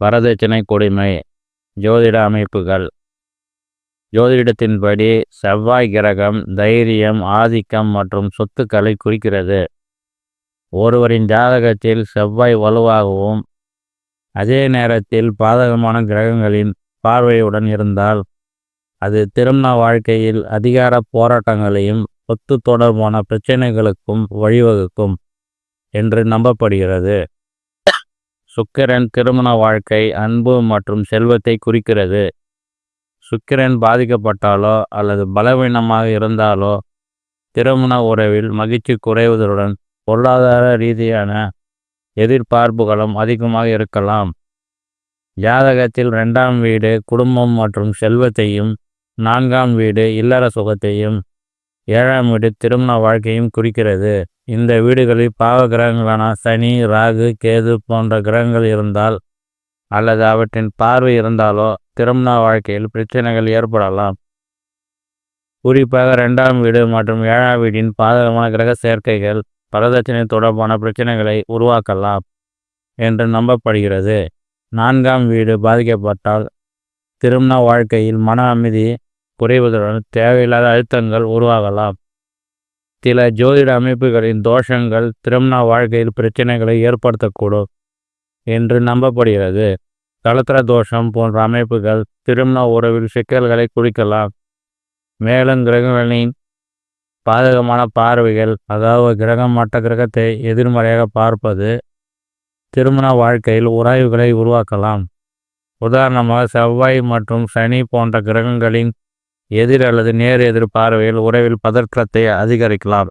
வரதட்சணை கொடுமை. ஜோதிட அமைப்புகள். ஜோதிடத்தின்படி செவ்வாய் கிரகம் தைரியம், ஆதிக்கம் மற்றும் சொத்துக்களை குறிக்கிறது. ஒருவரின் ஜாதகத்தில் செவ்வாய் வலுவாகவும் அதே நேரத்தில் பாதகமான கிரகங்களின் பார்வையுடன் இருந்தால் அது திருமண வாழ்க்கையில் அதிகார போராட்டங்களையும் சொத்து தொடர்பான பிரச்சனைகளுக்கும் வழிவகுக்கும் என்று நம்பப்படுகிறது. சுக்கிரன் திருமண வாழ்க்கை, அன்பு மற்றும் செல்வத்தை குறிக்கிறது. சுக்கிரன் பாதிக்கப்பட்டாலோ அல்லது பலவீனமாக இருந்தாலோ திருமண உறவில் மகிழ்ச்சி குறைவதுடன் பொருளாதார ரீதியான எதிர்பார்ப்புகளும் அதிகமாக இருக்கலாம். ஜாதகத்தில் 2ஆம் வீடு குடும்பம் மற்றும் செல்வத்தையும், 4ஆம் வீடு இல்லற சுகத்தையும், 7ஆம் வீடு திருமண வாழ்க்கையும் குறிக்கிறது. இந்த வீடுகளில் பாவ கிரகங்களான சனி, ராகு, கேது போன்ற கிரகங்கள் இருந்தால் அல்லது அவற்றின் பார்வை இருந்தாலோ திருமண வாழ்க்கையில் பிரச்சனைகள் ஏற்படலாம். குறிப்பாக 2ஆம் வீடு மற்றும் 7ஆம் வீட்டின் பாதகமான கிரக சேர்க்கைகள் வரதட்சணை தொடர்பான பிரச்சனைகளை உருவாக்கலாம் என்று நம்பப்படுகிறது. 4ஆம் வீடு பாதிக்கப்பட்டால் திருமண வாழ்க்கையில் மன அமைதி குறைவதுடன் தேவையில்லாத அழுத்தங்கள் உருவாகலாம். சில ஜோதிட அமைப்புகளின் தோஷங்கள் திருமண வாழ்க்கையில் பிரச்சனைகளை ஏற்படுத்தக்கூடும் என்று நம்பப்படுகிறது. களத்திர தோஷம் போன்ற அமைப்புகள் திருமண உறவில் சிக்கல்களை குறிக்கலாம். மேலும் கிரகங்களின் பாதகமான பார்வைகள், அதாவது கிரகம் மற்ற கிரகத்தை எதிர்மறையாக பார்ப்பது, திருமண வாழ்க்கையில் உராய்வுகளை உருவாக்கலாம். உதாரணமாக செவ்வாய் மற்றும் சனி போன்ற கிரகங்களின் எதிர் அல்லது நேர் எதிர் பார்வையில் உறவில் பதற்றத்தை அதிகரிக்கலாம்.